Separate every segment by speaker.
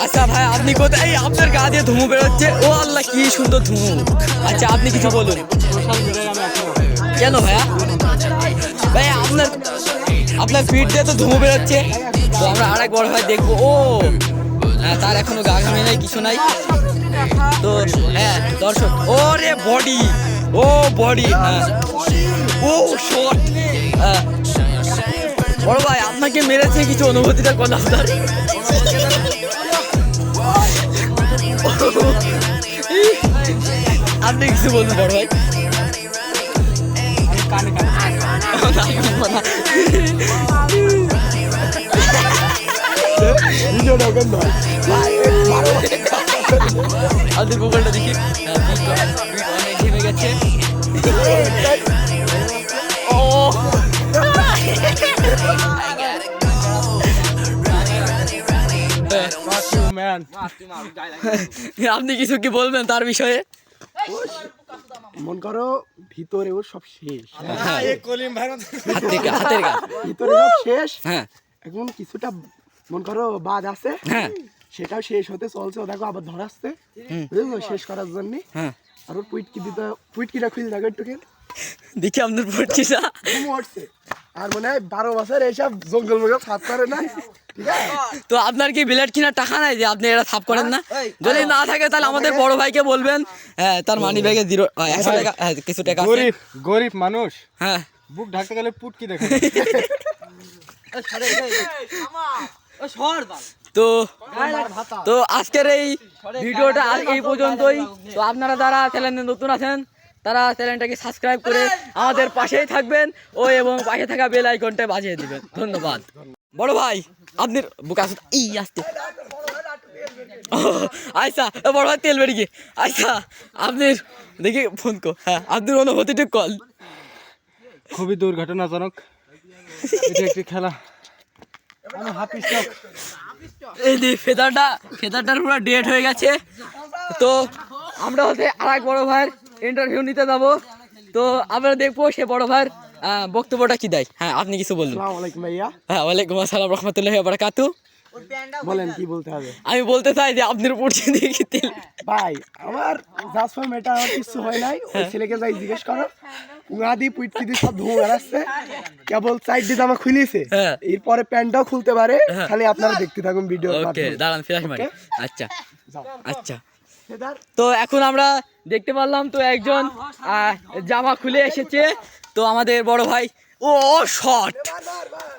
Speaker 1: আচ্ছা ভাই, আপনি কোথায়? এই আপনার গা দিয়ে ধুমু বেরোচ্ছে। ও আল্লাহ, কি সুন্দর ধুমু। আচ্ছা, আপনি কিছু বলুন। কেন ভাইয়া? ভাই আপনার আপনার পিঠ দিয়ে তো ধুমু বেরোচ্ছে। তো আমরা আরেক বড় ভাই দেখবো। ও হ্যাঁ, তার এখনো গা ঘামে নাই, কিছু নাই। তো হ্যাঁ দর্শক, ও রে বডি, ও বডি, হ্যাঁ ও শট। বড় ভাই আপনাকে মেরেছে, কিছু অনুভূতিটা কোন আপনার? আপনি কিছু বলুন বড় ভাই। আপনি গুগলটা দেখি, অনেক ঘেমে গেছে। ও আপনি কিছু কি বলবেন তার বিষয়ে?
Speaker 2: মন করো ভিতরে ও সব শেষ,
Speaker 1: হাতের কাজ
Speaker 2: ভিতরে সব শেষ।
Speaker 1: হ্যাঁ
Speaker 2: এখন কিছুটা মন করো বাদ আছে,
Speaker 1: হ্যাঁ
Speaker 2: সেটাও শেষ হতে চলছে। ও দেখো আবার ধরাচ্ছে, বুঝলো, শেষ করার জন্য।
Speaker 1: হ্যাঁ,
Speaker 2: আর ওর পুইটকি দিতে, পুইটকিটা খুলে দেখো একটু কেন
Speaker 1: দেখি আপনার পড়ছিস।
Speaker 2: উঠছে। আর মনে হয় 12 বছর এইসব জঙ্গল মঙ্গল সাফ করে না, ঠিক আছে?
Speaker 1: তো আপনার কি বিলেট কেনার টাকা নাই যে আপনি এটা সাফ করেন না? যদি না থাকে তাহলে আমাদের বড় ভাইকে বলবেন। হ্যাঁ, তার মানি ব্যাগে 100 টাকা, হ্যাঁ কিছু টাকা আছে।
Speaker 3: গরিব মানুষ,
Speaker 1: হ্যাঁ
Speaker 3: বুক ঢাকতে গেলে পুটকি দেখে।
Speaker 1: তো তো আজকের এই ভিডিওটা এই পর্যন্তই। তো আপনারা যারা চ্যানেলে নতুন আছেন তারা চ্যানেলটাকে সাবস্ক্রাইব করে আমাদের পাশেই থাকবেন ও এবং পাশে থাকা বেল আইকনটা বাজিয়ে দিবেন। ধন্যবাদ। বড় ভাই আপনি বুকা এই আসতে, আচ্ছা বড় ভাই তেল বেরিয়ে, আচ্ছা আপনি দেখি ফোন কো, হ্যাঁ আপনার অনুভূতিটা কল।
Speaker 3: খুবই দুর্ঘটনাজনক, এটা একটি খেলা। আমি হাফিজ টক।
Speaker 1: এই যে ফেদারটার পুরো ডেট হয়ে গেছে। তো আমরা হচ্ছে আরেক বড় ভাইয়ের ইন্টারভিউ নিতে যাব। তো আমরা দেখবো সে বড় ভাইয়ের বক্তব্যটা কি দেয়। হ্যাঁ আপনি কিছু বলুন।
Speaker 2: আসসালামু আলাইকুম ভাইয়া।
Speaker 1: হ্যাঁ ওয়ালাইকুম আসসালাম রহমতুল্লাহি ওয়া বারাকাতু।
Speaker 2: বলেন কি বলতে হবে?
Speaker 1: আমি বলতে চাই যে আপনার পড়ছে দেখি তেল।
Speaker 2: ভাই আমার জাসফার মেটা আমার কিছু হয় নাই, ওই ছেলেকে যাই জিজ্ঞেস করো। উঙাদি পুইটকি দিয়ে সব ধুয়ে বেড়াচ্ছে, কেবল সাইড দিয়ে জামা খুলিছে।
Speaker 1: হ্যাঁ।
Speaker 2: এরপরে প্যান্টটাও খুলতে পারে, খালি আপনারা দেখতে থাকুন ভিডিও।
Speaker 1: ওকে দাঁড়ান, ফ্ল্যাশ মারি। আচ্ছা
Speaker 2: যাও।
Speaker 1: আচ্ছা, তো এখন আমরা দেখতে পারলাম তো একজন জামা খুলে এসেছে। তো আমাদের বড় ভাই, ও শট,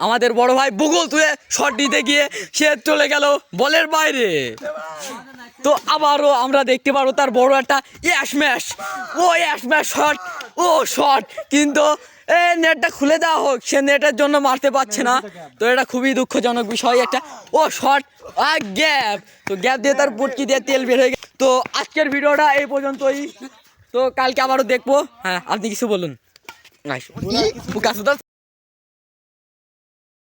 Speaker 1: আমাদের বড় ভাই বুগল তুলে শট দিতে গিয়ে সে চলে গেল বলের বাইরে। তো আবারও আমরা দেখতে পারবো তার বড় একটা স্ম্যাশ, ও স্ম্যাশ শট, ও শট, কিন্তু নেটটা খুলে দেওয়া হোক, সে নেটের জন্য মারতে পারছে না। তো এটা খুবই দুঃখজনক বিষয় একটা। ও শট আর গ্যাপ, তো গ্যাপ দিয়ে তার পুটকি দিয়ে তেল বের হয়ে গেছে। তো আজকের ভিডিওটা এই পর্যন্তই। তো কালকে আবারও দেখবো। হ্যাঁ আপনি কিছু বলুন।